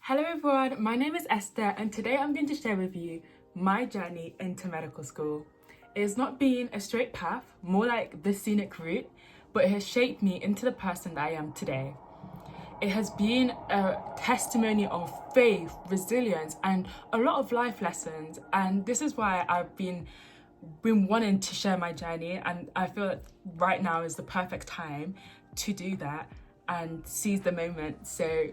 Hello everyone, my name is Esther and today I'm going to share with you my journey into medical school. It has not been a straight path, more like the scenic route, but it has shaped me into the person that I am today. It has been a testimony of faith, resilience and a lot of life lessons, and this is why I've been wanting to share my journey, and I feel that right now is the perfect time to do that and seize the moment. So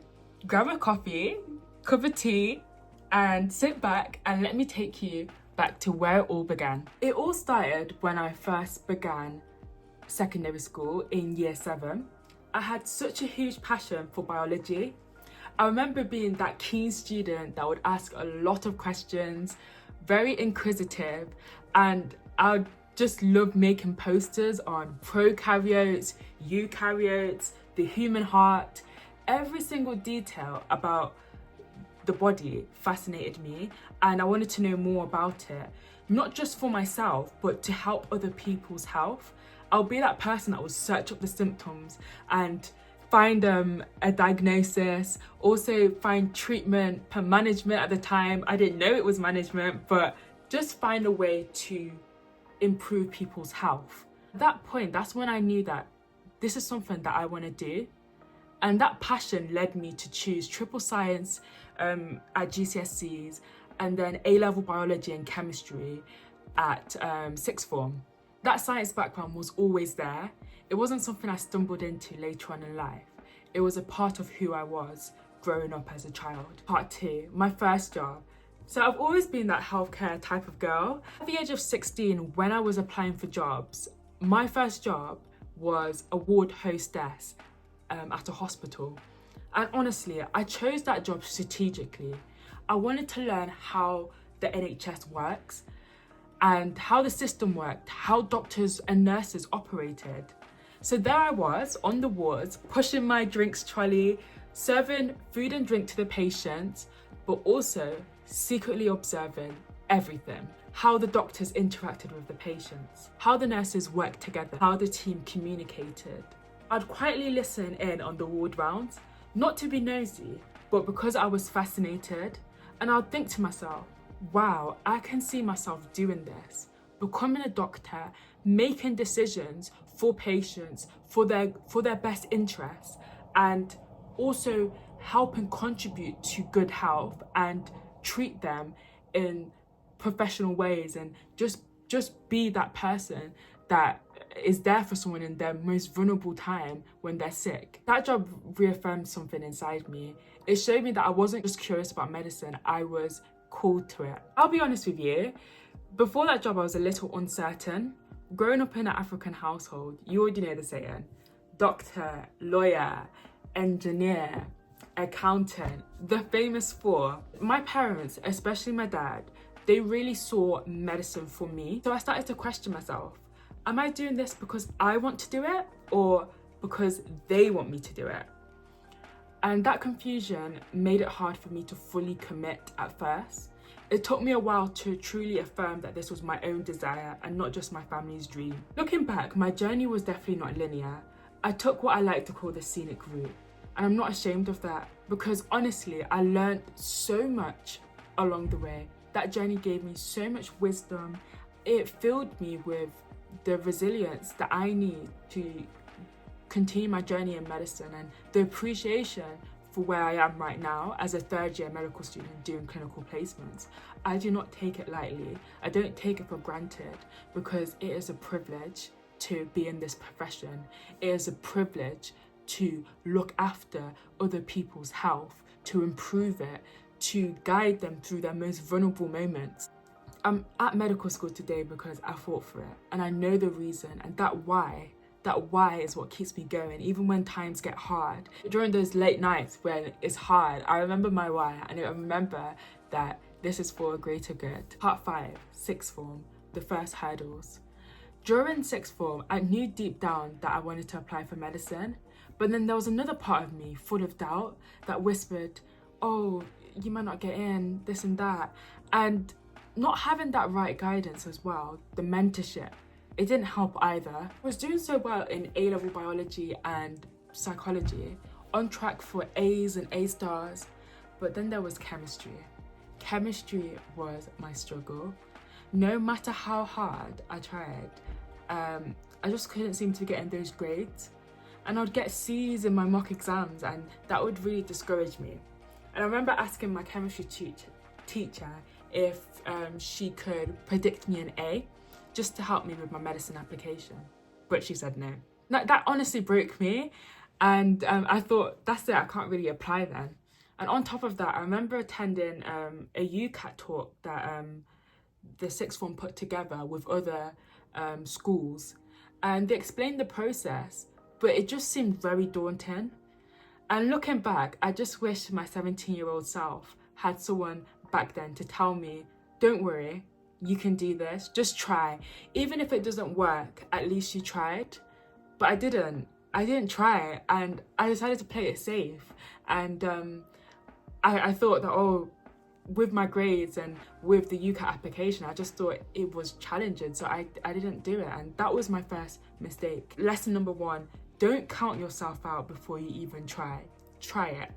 grab a coffee, cup of tea, and sit back and let me take you back to where it all began. It all started when I first began secondary school in year 7. I had such a huge passion for biology. I remember being that keen student that would ask a lot of questions, very inquisitive, and I just love making posters on prokaryotes, eukaryotes, the human heart. Every single detail about the body fascinated me, and I wanted to know more about it, not just for myself, but to help other people's health. I'll be that person that will search up the symptoms and find a diagnosis, also find treatment per management. At the time, I didn't know it was management, but just find a way to improve people's health. At that point, that's when I knew that this is something that I want to do. And that passion led me to choose triple science at GCSEs and then A-level biology and chemistry at sixth form. That science background was always there. It wasn't something I stumbled into later on in life. It was a part of who I was growing up as a child. Part 2, my first job. So I've always been that healthcare type of girl. At the age of 16, when I was applying for jobs, my first job was a ward hostess at a hospital. And honestly, I chose that job strategically. I wanted to learn how the NHS works and how the system worked, how doctors and nurses operated. So there I was on the wards, pushing my drinks trolley, serving food and drink to the patients, but also secretly observing everything. How the doctors interacted with the patients, how the nurses worked together, how the team communicated. I'd quietly listen in on the ward rounds, not to be nosy, but because I was fascinated, and I'd think to myself, wow, I can see myself doing this, becoming a doctor, making decisions for patients, for their best interests, and also helping contribute to good health and treat them in professional ways, and just be that person that is there for someone in their most vulnerable time when they're sick. That job reaffirmed something inside me. It showed me that I wasn't just curious about medicine, I was called to it. I'll be honest with you, before that job I was a little uncertain. Growing up in an African household, you already know the saying, doctor, lawyer, engineer, accountant, the famous four. My parents, especially my dad, they really saw medicine for me. So I started to question myself, am I doing this because I want to do it or because they want me to do it? And that confusion made it hard for me to fully commit at first. It took me a while to truly affirm that this was my own desire and not just my family's dream. Looking back, my journey was definitely not linear. I took what I like to call the scenic route, and I'm not ashamed of that because honestly, I learned so much along the way. That journey gave me so much wisdom. It filled me with the resilience that I need to continue my journey in medicine, and the appreciation for where I am right now as a third-year medical student doing clinical placements. I do not take it lightly. I don't take it for granted because it is a privilege to be in this profession. It is a privilege to look after other people's health, to improve it, to guide them through their most vulnerable moments. I'm at medical school today because I fought for it, and I know the reason, and that why is what keeps me going, even when times get hard. During those late nights when it's hard, I remember my why, and I remember that this is for a greater good. Part 5, sixth form, the first hurdles. During sixth form, I knew deep down that I wanted to apply for medicine, but then there was another part of me full of doubt that whispered, oh, you might not get in, this and that. And not having that right guidance as well, the mentorship, it didn't help either. I was doing so well in A-level biology and psychology, on track for A's and A stars, But then there was chemistry. Chemistry was my struggle. No matter how hard I tried, I just couldn't seem to get in those grades. And I'd get C's in my mock exams, and that would really discourage me. And I remember asking my chemistry teacher if she could predict me an A just to help me with my medicine application. But she said no. That honestly broke me. And I thought, that's it, I can't really apply then. And on top of that, I remember attending a UCAT talk that the sixth form put together with other schools. And they explained the process, but it just seemed very daunting. And looking back, I just wish my 17-year-old self had someone back then to tell me, don't worry, you can do this, just try. Even if it doesn't work, at least you tried. But I didn't try, and I decided to play it safe. And I thought that, with my grades and with the UCAT application, I just thought it was challenging, so I didn't do it. And that was my first mistake. Lesson number 1, don't count yourself out before you even try. Try it.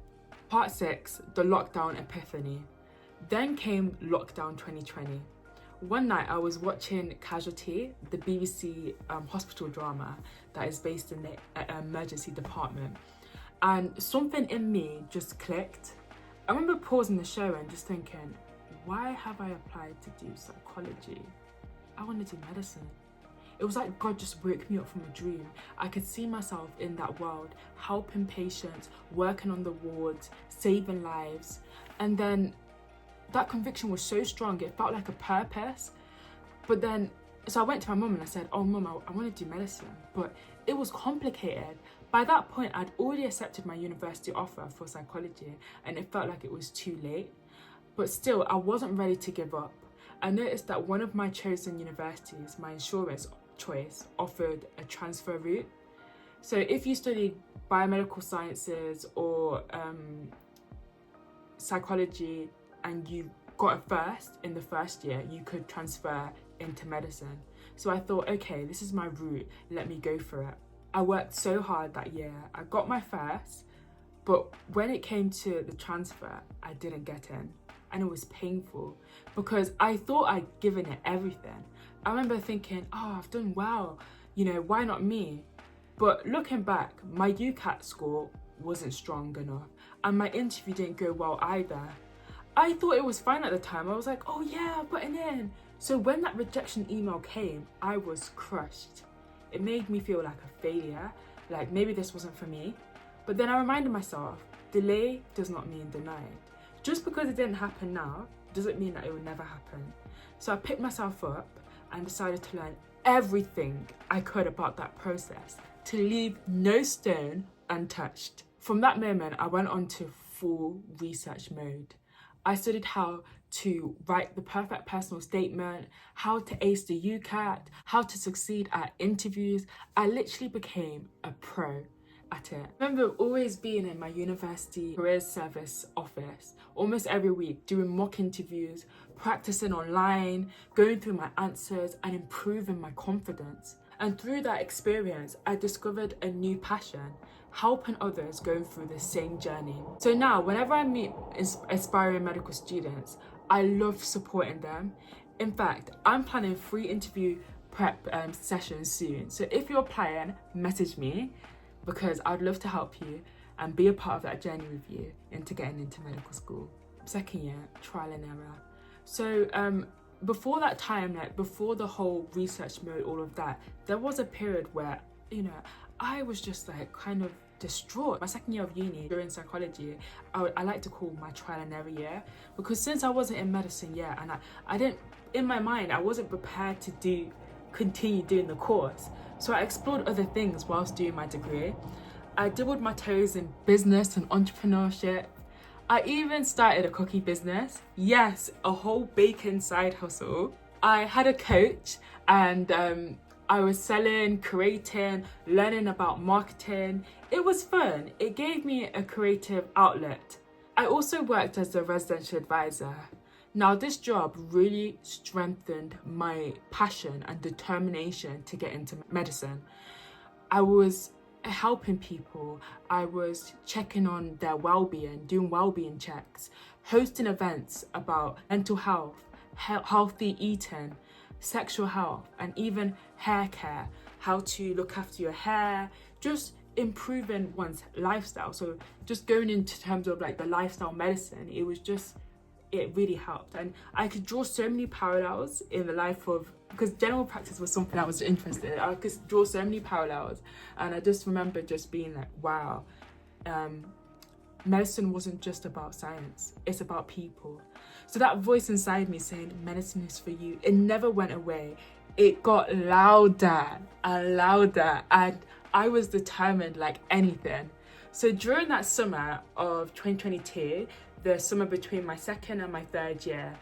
Part 6, the lockdown epiphany. Then came lockdown 2020. One night I was watching Casualty, the BBC hospital drama that is based in the emergency department. And something in me just clicked. I remember pausing the show and just thinking, why have I applied to do psychology? I want to do medicine. It was like God just woke me up from a dream. I could see myself in that world, helping patients, working on the wards, saving lives. And then that conviction was so strong, it felt like a purpose. But then, so I went to my mum and I said, oh mum, I want to do medicine. But it was complicated. By that point, I'd already accepted my university offer for psychology, and it felt like it was too late. But still, I wasn't ready to give up. I noticed that one of my chosen universities, my insurance choice, offered a transfer route. So if you studied biomedical sciences or psychology and you got a first in the first year, you could transfer into medicine. So I thought, okay, this is my route, let me go for it. I worked so hard that year. I got my first, but when it came to the transfer, I didn't get in. And it was painful because I thought I'd given it everything. I remember thinking, I've done well, why not me? But looking back, my UCAT score wasn't strong enough and my interview didn't go well either. I thought it was fine at the time. I was like, oh yeah, I've gotten in. So when that rejection email came, I was crushed. It made me feel like a failure, like maybe this wasn't for me. But then I reminded myself, delay does not mean denied. Just because it didn't happen now, doesn't mean that it will never happen. So I picked myself up and decided to learn everything I could about that process, to leave no stone untouched. From that moment, I went on to full research mode. I studied how to write the perfect personal statement, how to ace the UCAT, how to succeed at interviews. I literally became a pro at it. I remember always being in my university careers service office almost every week, doing mock interviews, practicing online, going through my answers and improving my confidence. And through that experience, I discovered a new passion, helping others going through the same journey. So now, whenever I meet aspiring medical students, I love supporting them. In fact, I'm planning 3 interview prep sessions soon. So if you're applying, message me because I'd love to help you and be a part of that journey with you into getting into medical school. Second year, trial and error. So before that time, like before the whole research mode, all of that, there was a period where, I was just like kind of distraught. My second year of uni during psychology, I like to call my trial and error year, because since I wasn't in medicine yet, and I didn't, in my mind, I wasn't prepared to continue doing the course. So I explored other things whilst doing my degree. I dibbled my toes in business and entrepreneurship. I even started a cookie business. Yes, a whole baking side hustle. I had a coach and I was selling, creating, learning about marketing. It was fun. It gave me a creative outlet. I also worked as a residential advisor. Now, this job really strengthened my passion and determination to get into medicine. I was helping people. I was checking on their well-being, doing well-being checks, hosting events about mental health, healthy eating, sexual health, and even hair care, how to look after your hair, just improving one's lifestyle. So just going into terms of like the lifestyle medicine, it really helped. And I could draw so many parallels in the life of, because general practice was something I was interested in. I could draw so many parallels, and I just remember just being like, wow, medicine wasn't just about science, it's about people. So that voice inside me saying medicine is for you, it never went away. It got louder and louder, and I was determined like anything. So during that summer of 2022, the summer between my second and my third year,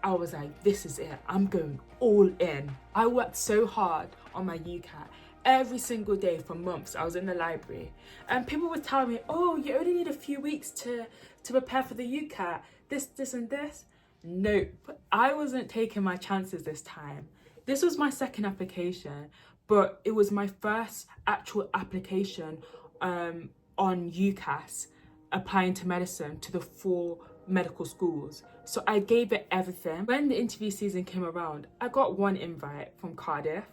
I was like, this is it, I'm going all in. I worked so hard on my UCAT. Every single day for months, I was in the library, and people would tell me, oh, you only need a few weeks to prepare for the UCAT, this and this. Nope, I wasn't taking my chances this time. This was my second application, but it was my first actual application on UCAS, applying to medicine to the 4 medical schools. So I gave it everything. When the interview season came around, I got 1 invite from Cardiff,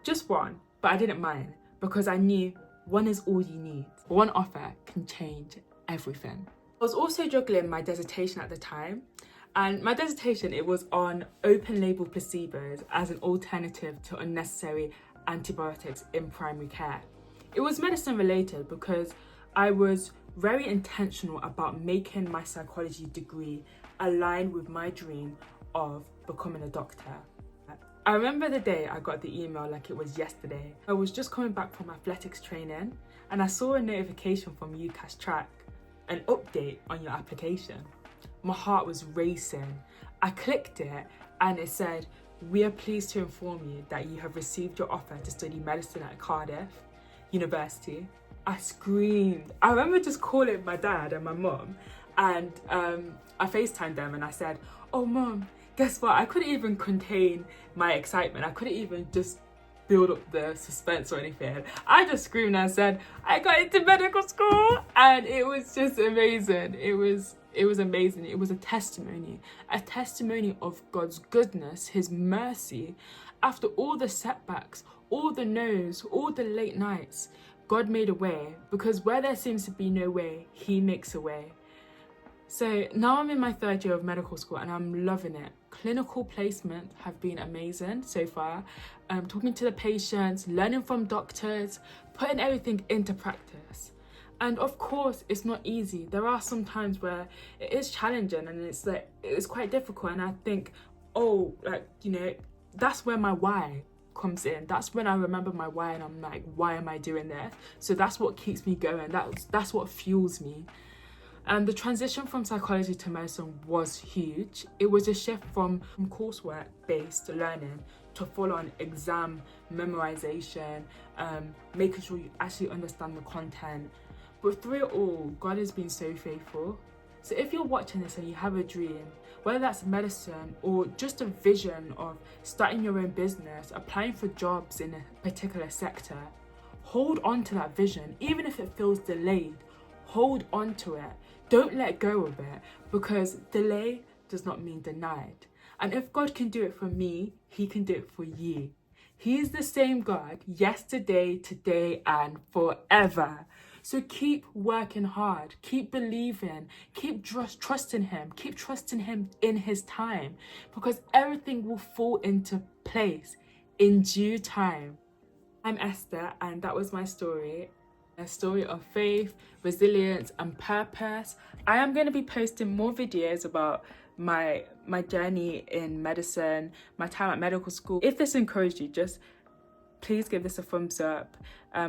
just 1, but I didn't mind because I knew 1 is all you need. 1 offer can change everything. I was also juggling my dissertation at the time, and my dissertation, it was on open label placebos as an alternative to unnecessary antibiotics in primary care. It was medicine related because I was very intentional about making my psychology degree align with my dream of becoming a doctor. I remember the day I got the email like it was yesterday. I was just coming back from athletics training, and I saw a notification from UCAS Track, an update on your application. My heart was racing. I clicked it and it said, we are pleased to inform you that you have received your offer to study medicine at Cardiff University. I screamed. I remember just calling my dad and my mum, and I FaceTimed them and I said, oh mum, guess what? I couldn't even contain my excitement. I couldn't even just build up the suspense or anything. I just screamed and said, I got into medical school, and it was just amazing. It was amazing. It was a testimony of God's goodness, his mercy. After all the setbacks, all the no's, all the late nights, God made a way, because where there seems to be no way, he makes a way. So now I'm in my 3rd year of medical school and I'm loving it. Clinical placements have been amazing so far. Talking to the patients, learning from doctors, putting everything into practice. And of course, it's not easy. There are some times where it is challenging and it's quite difficult. And I think, that's where my why comes in. That's when I remember my why and I'm like, why am I doing this? So that's what keeps me going. That's what fuels me. And the transition from psychology to medicine was huge. It was a shift from coursework-based learning to full-on exam memorization, making sure you actually understand the content. But through it all, God has been so faithful. So if you're watching this and you have a dream, whether that's medicine or just a vision of starting your own business, applying for jobs in a particular sector, hold on to that vision. Even if it feels delayed, hold on to it. Don't let go of it, because delay does not mean denied. And if God can do it for me, he can do it for you. He is the same God yesterday, today, and forever. So keep working hard, keep believing, keep trusting him in his time, because everything will fall into place in due time. I'm Esther, and that was my story. A story of faith, resilience, and purpose. I am going to be posting more videos about my journey in medicine, my time at medical school. If this encouraged you, just please give this a thumbs up.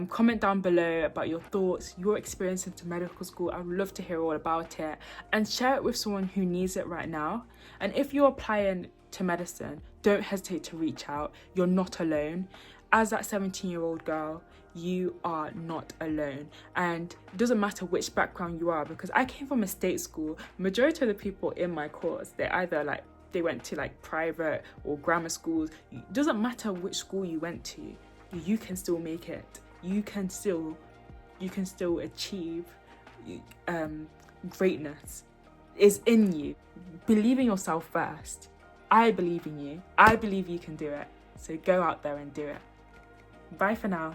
Comment down below about your thoughts, your experience into medical school. I would love to hear all about it, and share it with someone who needs it right now. And if you're applying to medicine, don't hesitate to reach out. You're not alone. As that 17-year-old girl, you are not alone. And it doesn't matter which background you are, because I came from a state school. Majority of the people in my course, they either they went to private or grammar schools. It doesn't matter which school you went to, you can still make it. You can still you can still achieve greatness. Is in you. Believe in yourself first. I believe in you. I believe you can do it. So go out there and do it. Bye for now.